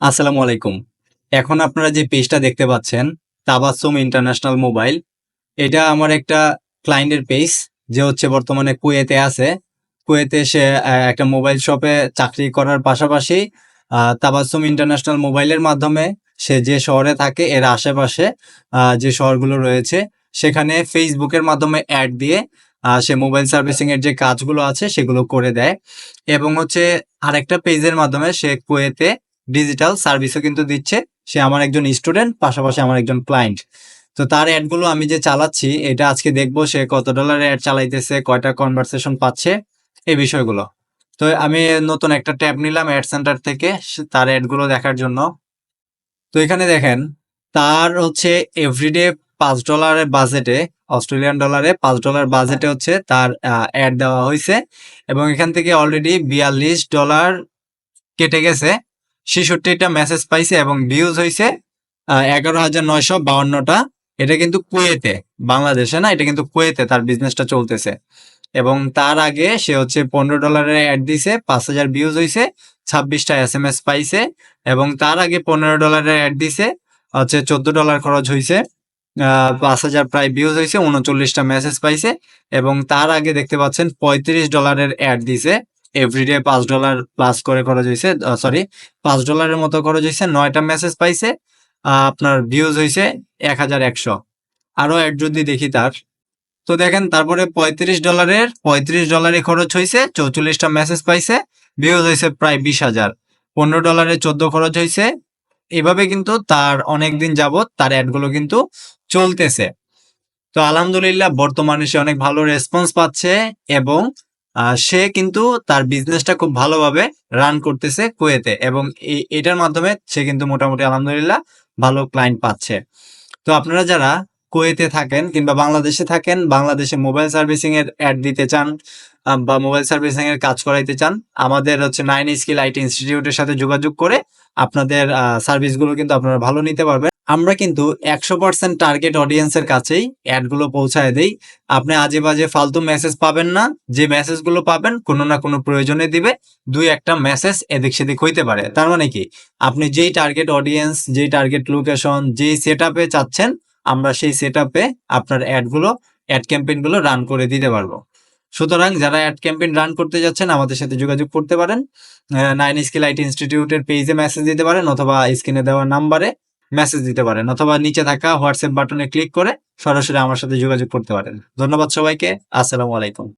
আসসালামু আলাইকুম। এখন আপনারা যে পেজটা দেখতে পাচ্ছেন, তাবাসসুম ইন্টারন্যাশনাল মোবাইল। এটা আমার একটা ক্লায়েন্টের পেজ, যে হচ্ছে বর্তমানে কুয়েতে আছে। কুয়েতে সে একটা মোবাইল শপে চাকরি করার পাশাপাশি তাবাসসুম ইন্টারন্যাশনাল মোবাইলের মাধ্যমে সে যে শহরে থাকে এর আশেপাশে যে শহরগুলো রয়েছে সেখানে ফেসবুকের মাধ্যমে অ্যাড দিয়ে সে মোবাইল সার্ভিসিং এর যে কাজগুলো আছে সেগুলো করে দেয়। এবং হচ্ছে আরেকটা পেজের মাধ্যমে সে কুয়েতে ডিজিটাল সার্ভিসও কিন্তু দিচ্ছে। সে আমার একজন স্টুডেন্ট, পাশাপাশি আমার একজন ক্লায়েন্ট। তো তার অ্যাডগুলো আমি যে চালাচ্ছি, এটা আজকে দেখবো সে কত ডলারের অ্যাড চালাইতেছে, কয়টা কনভারসেশন পাচ্ছে, এই বিষয়গুলো। তো আমি নতুন একটা ট্যাব নিলাম অ্যাড সেন্টার থেকে তার অ্যাডগুলো দেখার জন্য। তো এখানে দেখেন, তার হচ্ছে এভরিডে $5 বাজেটে, অস্ট্রেলিয়ান ডলারে $5 বাজেটে হচ্ছে তার অ্যাড দেওয়া হয়েছে। এবং এখান থেকে অলরেডি $42 কেটে গেছে, 66টা মেসেজ পাইছে এবং ভিউজ হয়েছে 11,952টা। এটা কিন্তু কুয়েতে, বাংলাদেশে না, এটা কিন্তু কুয়েতে তার বিজনেসটা চলতেছে। এবং তার আগে সে হচ্ছে $15 অ্যাড দিছে, 5,000 ভিউজ হয়েছে, 26টা SMS পাইছে। এবং তার আগে $15 অ্যাড দিছে, হচ্ছে $14 খরচ হয়েছে, 5,000 প্রায় ভিউজ হয়েছে, 39টা মেসেজ পাইছে। এবং তার আগে দেখতে পাচ্ছেন $35 অ্যাড দিছে, এভরিডে $5 প্লাস করে খরচ হয়েছে, সরি $5 মতো খরচ হয়েছে, 9টা মেসেজ পাইছে, আপনার ভিউজ হয়েছে 1,100। আরো অ্যাড যদি দেখি তার, তো দেখেন তারপরে $35 খরচ হয়েছে, 44টা মেসেজ পাইছে, ভিউজ হয়েছে প্রায় 20,000। $15 14 খরচ হয়েছে। এভাবে কিন্তু তার অনেকদিন যাবত তার অ্যাডগুলো কিন্তু চলতেছে। তো আলহামদুলিল্লাহ বর্তমানে সে অনেক ভালো রেসপন্স পাচ্ছে। এবং সে কিন্তু তার বিজনেসটা খুব ভালোভাবে রান করতেছে কুয়েতে। এবং এটার মাধ্যমে সে কিন্তু মোটামুটি আলহামদুলিল্লাহ ভালো ক্লায়েন্ট পাচ্ছে। তো আপনারা যারা কুয়েতে থাকেন কিংবা বাংলাদেশে থাকেন, বাংলাদেশে মোবাইল সার্ভিসিং এর অ্যাড দিতে চান বা মোবাইল সার্ভিসিং এর কাজ করাইতে চান, আমাদের হচ্ছে 9 স্কিল আইটি ইনস্টিটিউটের সাথে যোগাযোগ করে আপনাদের সার্ভিসগুলো কিন্তু আপনারা ভালো নিতে পারবেন। আমরা কিন্তু 100% টার্গেট অডিয়েন্সের কাছেই অ্যাডগুলো পৌঁছায় দেই। আপনি আজে বাজে ফালতু মেসেজ পাবেন না। যে মেসেজগুলো পাবেন কোনো না কোনো প্রয়োজনে দিবে, দুই একটা মেসেজ এদিক সেদিক হইতে পারে। তার মানে কি, আপনি যেই টার্গেট অডিয়েন্স, যেই টার্গেট লোকেশন, যেই সেট আপে চাচ্ছেন, আমরা সেই সেট আপে আপনার অ্যাডগুলো, অ্যাড ক্যাম্পেইনগুলো রান করে দিতে পারবো। সুতরাং যারা অ্যাড ক্যাম্পেইন রান করতে যাচ্ছেন আমাদের সাথে যোগাযোগ করতে পারেন। 9 স্কিল আইটি ইনস্টিটিউটের পেজে মেসেজ দিতে পারেন, অথবা স্ক্রিনে দেওয়া নাম্বারে মেসেজ দিতে পারেন, অথবা নিচে থাকা হোয়াটসঅ্যাপ বাটনে ক্লিক করে সরাসরি আমার সাথে যোগাযোগ করতে পারেন। ধন্যবাদ সবাইকে। আসসালামু আলাইকুম।